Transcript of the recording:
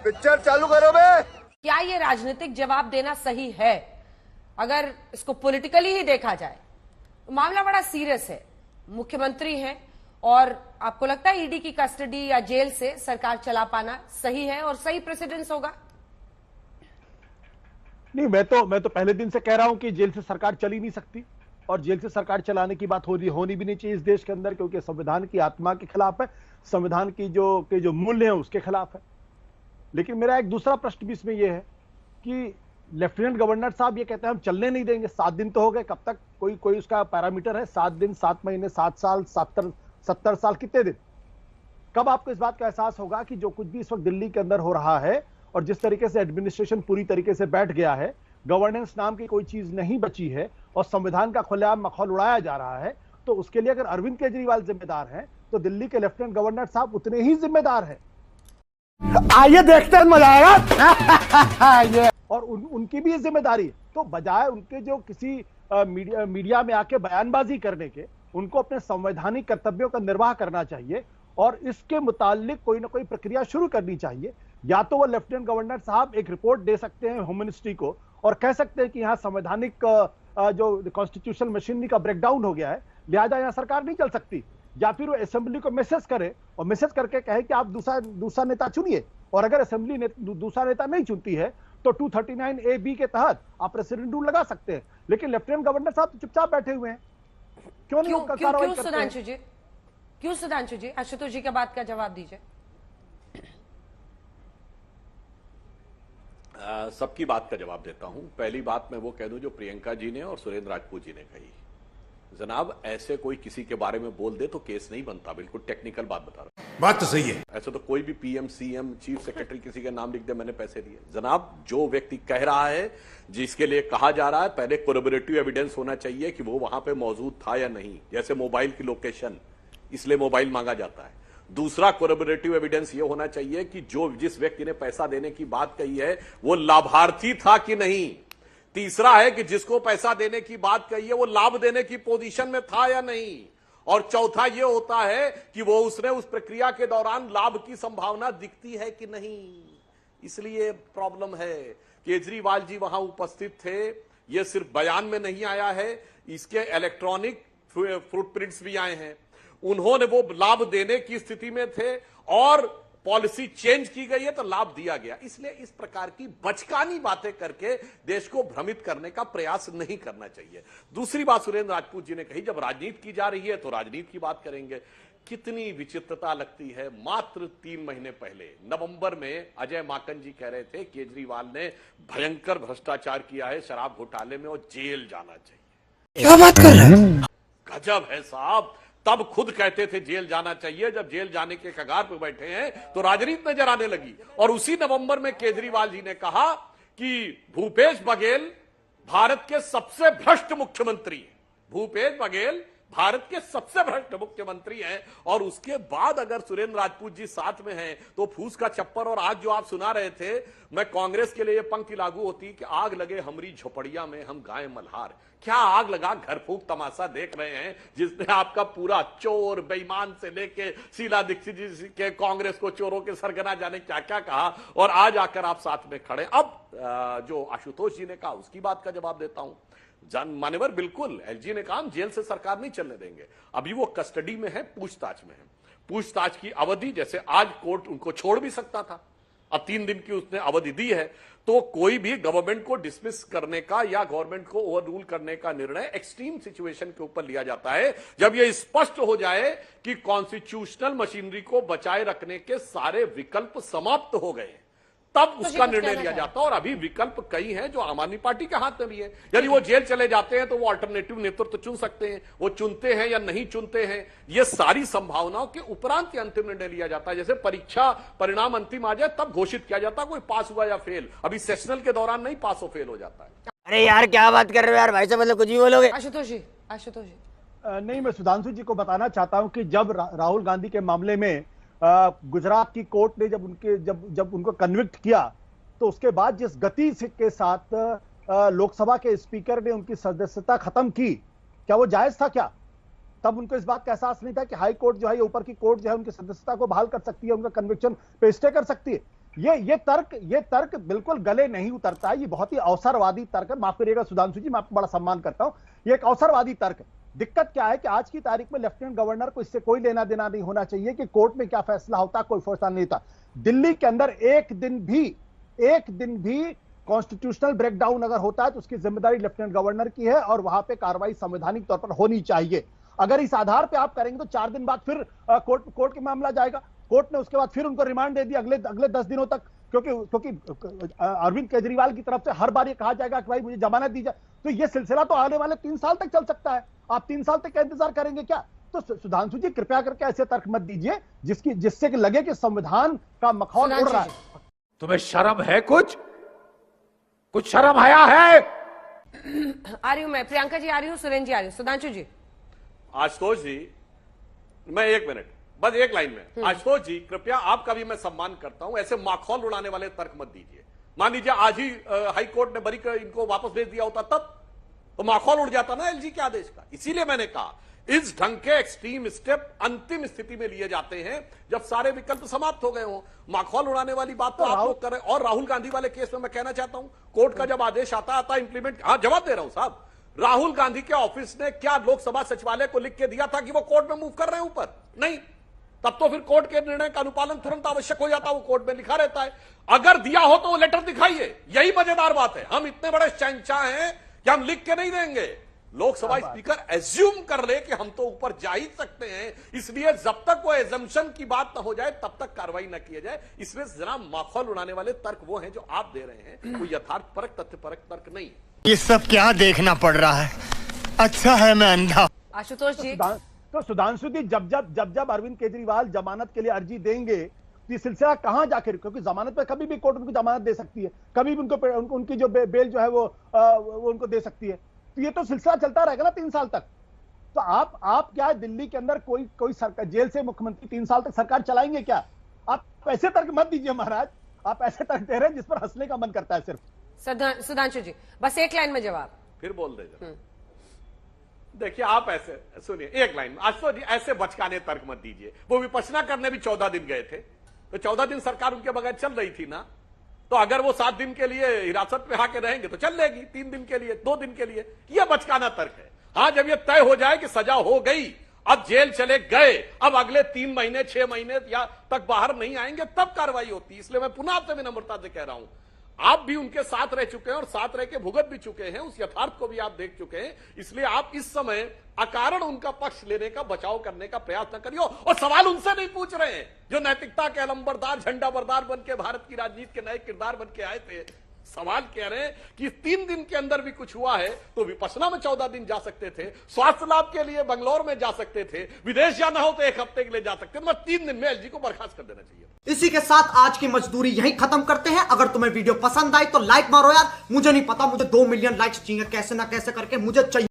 Picture चालू करो बे। क्या ये राजनीतिक जवाब देना सही है? अगर इसको पॉलिटिकली ही देखा जाए तो मामला बड़ा सीरियस है। मुख्यमंत्री हैं और आपको लगता है ईडी की कस्टडी या जेल से सरकार चला पाना सही है और सही प्रेसिडेंस होगा? नहीं, मैं तो पहले दिन से कह रहा हूं कि जेल से सरकार चल ही नहीं सकती और जेल से सरकार चलाने की बात होनी भी नहीं चाहिए इस देश के अंदर, क्योंकि संविधान की आत्मा के खिलाफ है, संविधान की जो मूल्य है उसके खिलाफ है। लेकिन मेरा एक दूसरा प्रश्न भी इसमें यह है कि लेफ्टिनेंट गवर्नर साहब ये कहते हैं हम चलने नहीं देंगे। 7 दिन तो हो गए, कब तक कोई उसका पैरामीटर है? 7 दिन, 7 महीने, 7 साल, 70 साल, कितने दिन? कब आपको इस बात का एहसास होगा कि जो कुछ भी इस वक्त दिल्ली के अंदर हो रहा है और जिस तरीके से एडमिनिस्ट्रेशन पूरी तरीके से बैठ गया है, गवर्नेंस नाम की कोई चीज नहीं बची है और संविधान का खुलेआम मखौल उड़ाया जा रहा है, तो उसके लिए अगर अरविंद केजरीवाल जिम्मेदार हैं तो दिल्ली के लेफ्टिनेंट गवर्नर साहब उतने ही जिम्मेदार हैं। आइए देखते हैं, मजा आएगा। और उनकी भी जिम्मेदारी है। तो बजाय उनके जो किसी मीडिया में आके बयानबाजी करने के, उनको अपने संवैधानिक कर्तव्यों का निर्वाह करना चाहिए और इसके मुतालिक कोई ना कोई प्रक्रिया शुरू करनी चाहिए। या तो वो लेफ्टिनेंट गवर्नर साहब एक रिपोर्ट दे सकते हैं होम मिनिस्ट्री को और कह सकते हैं कि यहाँ संवैधानिक जो कॉन्स्टिट्यूशनल मशीनरी का ब्रेकडाउन हो गया है, लिहाजा यहाँ सरकार नहीं चल सकती। या फिर वो असेंबली को मैसेज करे और मैसेज करके कहे कि आप दूसरा नेता चुनिए, और अगर असेंबली दूसरा नेता नहीं चुनती है तो 239A(b) के तहत आप प्रेसिडेंट रूल लगा सकते हैं। लेकिन लेफ्टिनेंट गवर्नर साहब तो चुपचाप बैठे हुए हैं। क्यों नहीं उनका कार्रवाई करते हैं? क्यों सुधांशु जी, आशुतोष जी के बात का जवाब दीजिए। सबकी बात का जवाब देता हूं। पहली बात मैं वो कह दूं जो प्रियंका जी ने और सुरेंद्र राजपूत जी ने कही। जनाब, ऐसे कोई किसी के बारे में बोल दे तो केस नहीं बनता। बिल्कुल टेक्निकल बात बता रहा हूं। बात तो सही है। ऐसे तो कोई भी पीएम, सीएम, चीफ सेक्रेटरी किसी का नाम लिख दे मैंने पैसे दिए। जनाब, जो व्यक्ति कह रहा है, जिसके लिए कहा जा रहा है, पहले कोरबोरेटिव एविडेंस होना चाहिए कि वो वहां पे मौजूद था या नहीं। जैसे मोबाइल की लोकेशन, इसलिए मोबाइल मांगा जाता है। दूसरा कोरबोरेटिव एविडेंस ये होना चाहिए कि जिस व्यक्ति ने पैसा देने की बात कही है वो लाभार्थी था कि नहीं। तीसरा है कि जिसको पैसा देने की बात कही है वो लाभ देने की पोजीशन में था या नहीं। और चौथा यह होता है कि वो उसने उस प्रक्रिया के दौरान लाभ की संभावना दिखती है कि नहीं। इसलिए प्रॉब्लम है। केजरीवाल जी वहां उपस्थित थे, यह सिर्फ बयान में नहीं आया है, इसके इलेक्ट्रॉनिक फुटप्रिंट्स भी आए हैं। उन्होंने वो लाभ देने की स्थिति में थे और पॉलिसी चेंज की गई है तो लाभ दिया गया। इसलिए इस प्रकार की बचकानी बातें करके देश को भ्रमित करने का प्रयास नहीं करना चाहिए। दूसरी बात सुरेंद्र राजपूत जी ने कही, जब राजनीति की जा रही है तो राजनीति की बात करेंगे। कितनी विचित्रता लगती है। मात्र 3 महीने पहले नवंबर में अजय माकन जी कह रहे थे केजरीवाल ने भयंकर भ्रष्टाचार किया है शराब घोटाले में और जेल जाना चाहिए। क्या बात कर रहे हैं? गजब है साहब। तब खुद कहते थे जेल जाना चाहिए, जब जेल जाने के कगार पर बैठे हैं तो राजनीति नजर आने लगी। और उसी नवंबर में केजरीवाल जी ने कहा कि भूपेश बघेल भारत के सबसे भ्रष्ट मुख्यमंत्री हैं। भूपेश बघेल भारत के सबसे भ्रष्ट मुख्यमंत्री हैं। और उसके बाद अगर सुरेंद्र राजपूत जी साथ में हैं तो फूस का चप्पर। और आज जो आप सुना रहे थे, मैं कांग्रेस के लिए पंक्ति लागू होती कि आग लगे हमारी झोपड़िया में हम गाय मल्हार। क्या आग लगा घर फूंक तमाशा देख रहे हैं जिसने आपका पूरा चोर बेईमान से लेके शीला दीक्षित जी के कांग्रेस को चोरों के सरगना जाने क्या क्या कहा और आज आकर आप साथ में खड़े। अब जो आशुतोष जी ने कहा उसकी बात का जवाब देता हूं। मान्यवर, बिल्कुल एलजी ने कहा जेल से सरकार नहीं चलने देंगे। अभी वो कस्टडी में है, पूछताछ में है। पूछताछ की अवधि, जैसे आज कोर्ट उनको छोड़ भी सकता था, अब 3 दिन की उसने अवधि दी है। तो कोई भी गवर्नमेंट को डिसमिस करने का या गवर्नमेंट को ओवर रूल करने का निर्णय एक्सट्रीम सिचुएशन के ऊपर लिया जाता है, जब यह स्पष्ट हो जाए कि कॉन्स्टिट्यूशनल मशीनरी को बचाए रखने के सारे विकल्प समाप्त हो गए, तब उसका निर्णय लिया जाता है। और अभी विकल्प कई हैं जो आम आदमी पार्टी के हाथ में भी है। यदि वो जेल चले जाते हैं तो वो अल्टरनेटिव नेतृत्व चुन सकते हैं, वो चुनते हैं या नहीं चुनते हैं, ये सारी संभावनाओं के उपरांत ही अंतिम निर्णय लिया जाता है। जैसे परीक्षा परिणाम अंतिम आ जाए तब घोषित किया जाता है कोई पास हुआ या फेल। अभी सेशनल के दौरान नहीं पास हो फेल हो जाता है। अरे यार क्या बात कर रहे हो यार भाई साहब, मतलब कुछ भी बोलोगे। आशुतोष जी नहीं, मैं सुधांशु जी को बताना चाहता हूं कि जब राहुल गांधी के मामले में गुजरात की कोर्ट ने जब उनको कन्विक्ट किया तो उसके बाद जिस गति के साथ लोकसभा के स्पीकर ने उनकी सदस्यता खत्म की, क्या वो जायज था? क्या तब उनको इस बात का एहसास नहीं था कि हाई कोर्ट जो है, ऊपर की कोर्ट जो है उनकी सदस्यता को बहाल कर सकती है, उनका कन्विक्शन पे स्टे कर सकती है? ये तर्क बिल्कुल गले नहीं उतरता है। ये बहुत ही अवसरवादी तर्क है। माफ करिएगा सुधांशु जी, मैं आपको बड़ा सम्मान करता हूं, ये एक अवसरवादी तर्क है। दिक्कत क्या है कि आज की तारीख में लेफ्टिनेंट गवर्नर को इससे कोई लेना देना नहीं होना चाहिए कि कोर्ट में क्या फैसला होता, कोई फैसला नहीं था। दिल्ली के अंदर एक दिन भी कॉन्स्टिट्यूशनल ब्रेकडाउन अगर होता है तो उसकी जिम्मेदारी लेफ्टिनेंट गवर्नर की है और वहां पे कार्रवाई संवैधानिक तौर पर होनी चाहिए। अगर इस आधार पे आप करेंगे तो 4 दिन बाद फिर कोर्ट के मामला जाएगा। कोर्ट ने उसके बाद फिर उनको रिमांड दे दिया अगले 10 दिनों तक, क्योंकि अरविंद केजरीवाल की तरफ से हर बार ये कहा जाएगा कि भाई मुझे जमानत दी जाए। तो ये सिलसिला तो आने वाले 3 साल तक चल सकता है। आप 3 साल तक का इंतजार करेंगे क्या? तो सुधांशु जी कृपया करके ऐसे तर्क मत दीजिए जिससे कि लगे कि संविधान का मखौल उड़ रहा है। तुम्हें शर्म है? कुछ शर्म आया है? आ रही हूं मैं, प्रियंका जी आ रही हूं, सुरेंद्र जी आ रही हूं, सुधांशु जी। आशुतोष जी, मैं 1 मिनट, बस एक लाइन में। आशुतोष जी कृपया, आपका भी मैं सम्मान करता हूं, ऐसे माखौल उड़ाने वाले तर्क मत दीजिए। मान लीजिए आज ही हाई कोर्ट ने बरी कर इनको वापस भेज दिया होता तब तो माखौल उड़ जाता ना एलजी के आदेश का। इसीलिए मैंने कहा इस ढंग के एक्सट्रीम स्टेप अंतिम स्थिति में लिए जाते हैं जब सारे विकल्प समाप्त हो गए हो। माखौल उड़ाने वाली बात तो आप लोग कर रहे हैं। और राहुल गांधी वाले केस में मैं कहना चाहता हूं, कोर्ट का जब आदेश आता इंप्लीमेंट, हाँ जवाब दे रहा हूं साहब, राहुल गांधी के ऑफिस ने क्या लोकसभा सचिवालय को लिख के दिया था कि वो कोर्ट में मूव कर रहे हैं ऊपर? नहीं। तब तो फिर कोर्ट के निर्णय का अनुपालन तुरंत आवश्यक हो जाता, वो कोर्ट में लिखा रहता है। अगर दिया हो तो वो लेटर दिखाइए, यही मजेदार बात है। हम इतने बड़े शहंशाह हैं कि हम लिख के नहीं देंगे। लोकसभा स्पीकर एज्यूम कर ले कि हम तो ऊपर जा ही सकते हैं, इसलिए जब तक वो एजम्पशन की बात न हो जाए तब तक कार्रवाई न किया जाए। इसमें जरा माखौल उड़ाने वाले तर्क वो हैं जो आप दे रहे हैं, वो यथार्थपरक तथ्यपरक तर्क नहीं है। ये सब क्या देखना पड़ रहा है? अच्छा है मैं अंधा। आशुतोष जी, तो सुधांशु जी जब अरविंद केजरीवाल जमानत के लिए अर्जी देंगे तो ये सिलसिला कहां जाकर, क्योंकि जमानत पे कभी भी कोर्ट उनको जमानत दे सकती है, कभी भी उनकी जो बेल जो है वो उनको दे सकती है। तो ये तो सिलसिला चलता रहेगा ना 3 साल तक। तो आप क्या दिल्ली के अंदर कोई सरकार, जेल से मुख्यमंत्री 3 साल तक सरकार चलाएंगे क्या? आप ऐसे तर्क मत दीजिए महाराज, आप ऐसे तर्क दे रहे हैं जिस पर हंसने का मन करता है सिर्फ। सुधांशु जी बस एक लाइन में जवाब फिर बोल दे। देखिए आप ऐसे सुनिए, एक लाइन में आशुतोष जी ऐसे बचकाने तर्क मत दीजिए। वो विपश्यना करने भी 14 दिन गए थे, तो 14 दिन सरकार उनके बगैर चल रही थी ना। तो अगर वो 7 दिन के लिए हिरासत में आके रहेंगे तो चल लेगी, 3 दिन के लिए, 2 दिन के लिए। यह बचकाना तर्क है। हाँ, जब ये तय हो जाए कि सजा हो गई, अब जेल चले गए, अब अगले 3 महीने 6 महीने या तक बाहर नहीं आएंगे, तब कार्रवाई होती। इसलिए मैं पुनः आपसे विनम्रता से कह रहा हूं, आप भी उनके साथ रह चुके हैं और साथ रह के भुगत भी चुके हैं, उस यथार्थ को भी आप देख चुके हैं। इसलिए आप इस समय अकारण उनका पक्ष लेने का, बचाव करने का प्रयास न करिए। और सवाल उनसे नहीं पूछ रहे हैं जो नैतिकता के अलंबरदार, झंडा बरदार बन के भारत की राजनीति के नए किरदार बन के आए थे। सवाल कह रहे हैं कि 3 दिन के अंदर भी कुछ हुआ है तो विपश्यना में 14 दिन जा सकते थे, स्वास्थ्य लाभ के लिए बंगलौर में जा सकते थे, विदेश जाना हो तो 1 हफ्ते के लिए जा सकते थे। 3 दिन में एलजी को बर्खास्त कर देना चाहिए। इसी के साथ आज की मजदूरी यहीं खत्म करते हैं। अगर तुम्हें वीडियो पसंद आई तो लाइक मारो यार। मुझे नहीं पता, मुझे 2 मिलियन लाइक्स चाहिए कैसे ना कैसे करके, मुझे चाहिए।